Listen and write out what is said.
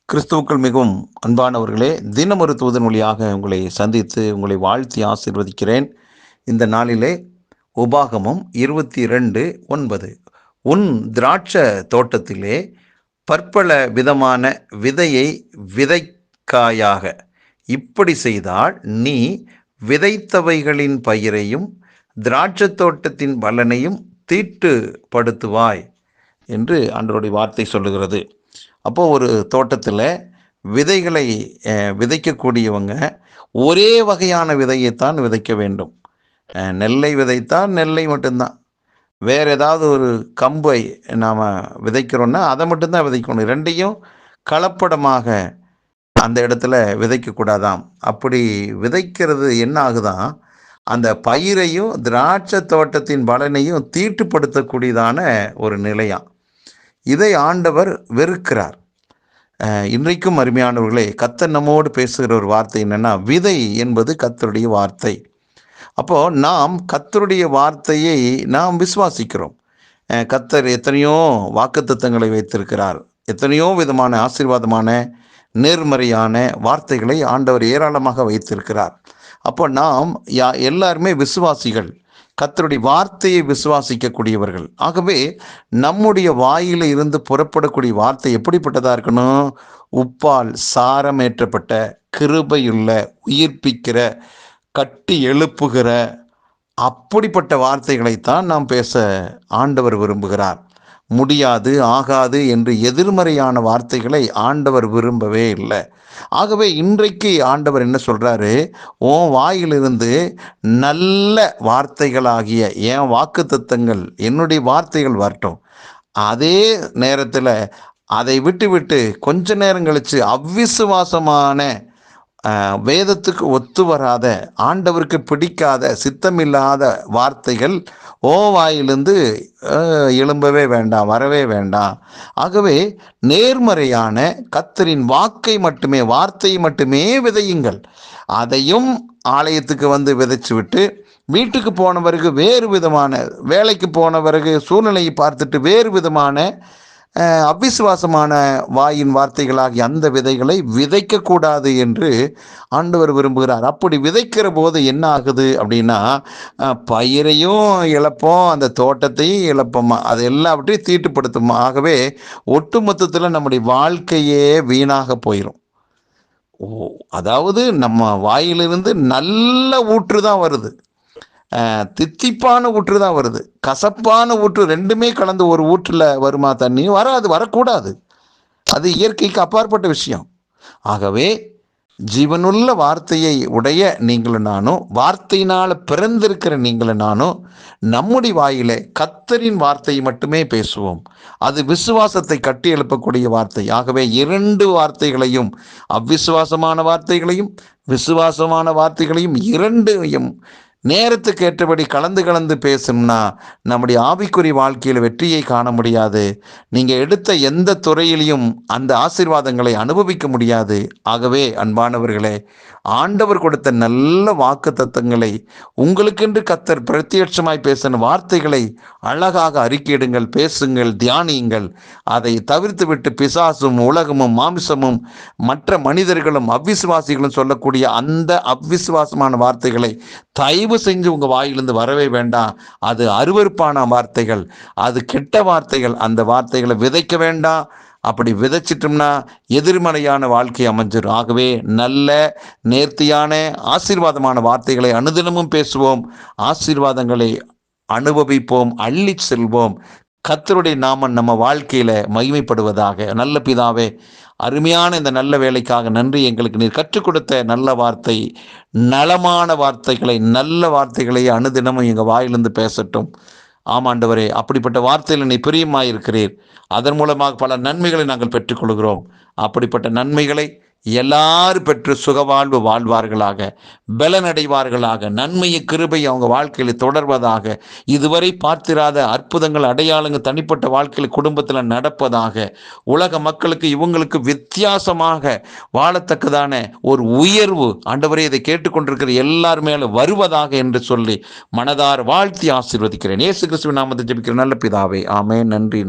கிறிஸ்துவுக்குள் மிகவும் அன்பானவர்களே, தினம் ஒரு தூதன் வழியாக உங்களை சந்தித்து உங்களை வாழ்த்தி ஆசீர்வதிக்கிறேன். இந்த நாளிலே உபாகமம் 22:9 உன் திராட்ச தோட்டத்திலே பற்பல விதமான விதையை விதைக்காயாக. இப்படி செய்தால் நீ விதைத்தவைகளின் பயிரையும் திராட்சத் தோட்டத்தின் பலனையும் தீட்டுப்படுத்துவாய் என்று ஆண்டவருடைய வார்த்தை சொல்லுகிறது. அப்போது ஒரு தோட்டத்தில் விதைகளை விதைக்கக்கூடியவங்க ஒரே வகையான விதையைத்தான் விதைக்க வேண்டும். நெல்லை விதைத்தால் நெல்லை மட்டும்தான். வேறு ஏதாவது ஒரு கம்பை நாம் விதைக்கிறோன்னா அதை மட்டும்தான் விதைக்கணும். ரெண்டையும் கலப்படமாக அந்த இடத்துல விதைக்கக்கூடாதாம். அப்படி விதைக்கிறது என்ன ஆகுதான், அந்த பயிரையும் திராட்சை தோட்டத்தின் பலனையும் தீட்டுப்படுத்தக்கூடியதான ஒரு நிலையாம். இதை ஆண்டவர் வெறுக்கிறார். இன்றைக்கும் அருமையானவர்களே, கர்த்தர் நம்மோடு பேசுகிற ஒரு வார்த்தை என்னென்னா, விதை என்பது கர்த்தருடைய வார்த்தை. அப்போது நாம் கர்த்தருடைய வார்த்தையை நாம் விசுவாசிக்கிறோம். கர்த்தர் எத்தனையோ வாக்குத்தத்தங்களை வைத்திருக்கிறார். எத்தனையோ விதமான ஆசீர்வாதமான நேர்மறையான வார்த்தைகளை ஆண்டவர் ஏராளமாக வைத்திருக்கிறார். அப்போ நாம் எல்லாருமே விசுவாசிகள், கர்த்தருடைய வார்த்தையை விசுவாசிக்கக்கூடியவர்கள். ஆகவே நம்முடைய வாயில இருந்து புறப்படக்கூடிய வார்த்தை எப்படிப்பட்டதாக இருக்கணும்? உப்பால் சாரமேற்றப்பட்ட, கிருபையுள்ள, உயிர்ப்பிக்கிற, கட்டி எழுப்புகிற அப்படிப்பட்ட வார்த்தைகளைத்தான் நாம் பேச ஆண்டவர் விரும்புகிறார். முடியாது, ஆகாது என்று எதிர்மறையான வார்த்தைகளை ஆண்டவர் விரும்பவே இல்லை. ஆகவே இன்றைக்கு ஆண்டவர் என்ன சொல்கிறாரு, உன் வாயிலிருந்து நல்ல வார்த்தைகளாகிய என் வாக்குத்தத்தங்கள், என்னுடைய வார்த்தைகள் வரட்டும். அதே நேரத்தில் அதை விட்டு கொஞ்ச நேரம் கழித்து அவ்விசுவாசமான, வேதத்துக்கு ஒத்து வராத, ஆண்டவருக்கு பிடிக்காத, சித்தமில்லாத வார்த்தைகள் ஓ வாயிலிருந்து எழும்பவே வேண்டாம், வரவே வேண்டாம். ஆகவே நேர்மறையான கர்த்தரின் வார்த்தையை மட்டுமே விதையுங்கள். அதையும் ஆலயத்துக்கு வந்து விதைச்சு விட்டு வீட்டுக்கு போன பிறகு வேறு விதமான, வேலைக்கு போன பிறகு சூழ்நிலையை பார்த்துட்டு வேறு விதமான அவிசுவாசமான வாயின் வார்த்தைகளாகி அந்த விதைகளை விதைக்கக்கூடாது என்று ஆண்டவர் விரும்புகிறார். அப்படி விதைக்கிற போது என்ன ஆகுது அப்படின்னா, பயிரையும் இழப்போம், அந்த தோட்டத்தையும் இழப்போமா, அது எல்லாவற்றையும் தீட்டுப்படுத்துமா. ஆகவே ஒட்டுமொத்தத்தில் நம்முடைய வாழ்க்கையே வீணாக போயிடும். அதாவது நம்ம வாயிலிருந்து நல்ல ஊற்று தான் வருது, தித்திப்பான ஊற்று தான் வருது. கசப்பான ஊற்று ரெண்டுமே கலந்து ஒரு ஊற்றில் வருமா தண்ணி? வராது, வரக்கூடாது. அது இயற்கைக்கு அப்பாற்பட்ட விஷயம். ஆகவே ஜீவனுள்ள வார்த்தையை உடைய நீங்களும் நானும், வார்த்தையினால் பிறந்திருக்கிற நீங்களும் நானும் நம்முடைய வாயிலே கர்த்தரின் வார்த்தையை மட்டுமே பேசுவோம். அது விசுவாசத்தை கட்டி எழுப்பக்கூடிய வார்த்தை. ஆகவே இரண்டு வார்த்தைகளையும், அவ்விசுவாசமான வார்த்தைகளையும் விசுவாசமான வார்த்தைகளையும் இரண்டையும் நேரத்துக்கு ஏற்றபடி கலந்து பேசணும்னா நம்முடைய ஆவிக்குரிய வாழ்க்கையில் வெற்றியை காண முடியாது. நீங்கள் எடுத்த எந்த துறையிலையும் அந்த ஆசீர்வாதங்களை அனுபவிக்க முடியாது. ஆகவே அன்பானவர்களே, ஆண்டவர் கொடுத்த நல்ல வாக்கு தத்தங்களை, உங்களுக்கென்று கர்த்தர் பிரத்யட்சமாய் பேசின வார்த்தைகளை அழகாக அறிக்கையிடுங்கள், பேசுங்கள், தியானியுங்கள். அதை தவிர்த்து விட்டு பிசாசும் உலகமும் மாமிசமும் மற்ற மனிதர்களும் அவ்விசுவாசிகளும் சொல்லக்கூடிய அந்த அவ்விசுவாசமான வார்த்தைகளை தயவு செஞ்சு உங்கள் வாயிலிருந்து வரவே வேண்டாம். அது அருவருப்பான வார்த்தைகள், அது கெட்ட வார்த்தைகள். அந்த வார்த்தைகளை விதைக்க வேண்டாம். அப்படி விதைச்சிட்டோம்னா எதிர்மறையான வாழ்க்கை அமைஞ்சிடும். ஆகவே நல்ல நேர்த்தியான ஆசீர்வாதமான வார்த்தைகளை அனுதினமும் பேசுவோம், ஆசீர்வாதங்களை அனுபவிப்போம், அள்ளி செல்வோம். கர்த்தருடைய நாமம் நம்ம வாழ்க்கையில் மகிமைப்படுவதாக. நல்ல பிதாவே, அருமையான இந்த நல்ல வேலைக்காக நன்றி. எங்களுக்கு நீர் கற்றுக் கொடுத்த நல்ல வார்த்தை, நலமான வார்த்தைகளை, நல்ல வார்த்தைகளை அனுதினமும் எங்கள் வாயிலிருந்து பேசட்டும். ஆமாண்டவரே, அப்படிப்பட்ட வார்த்தையில் நீ பிரியமாயிருக்கிறீர். அதன் மூலமாக பல நன்மைகளை நாங்கள் பெற்றுக்கொள்கிறோம். அப்படிப்பட்ட நன்மைகளை எல்லாரும் பெற்று சுகவாழ்வு வாழ்வார்களாக, பலனடைவார்களாக, நன்மையை கிருபை அவங்க வாழ்க்கையில் தொடர்வதாக, இதுவரை பார்த்திராத அற்புதங்கள், அடையாளங்கள் தனிப்பட்ட வாழ்க்கையில் குடும்பத்தில் நடப்பதாக, உலக மக்களுக்கு இவங்களுக்கு வித்தியாசமாக வாழத்தக்கதான ஒரு உயர்வு ஆண்டவரே இதை கேட்டுக்கொண்டிருக்கிற எல்லார் மேலும் வருவதாக என்று சொல்லி மனதார் வாழ்த்தி ஆசீர்வதிக்கிறேன். இயேசு கிறிஸ்துவின் நாமத்தில் ஜெபிக்கிறேன் நல்ல பிதாவே, ஆமென். நன்றி.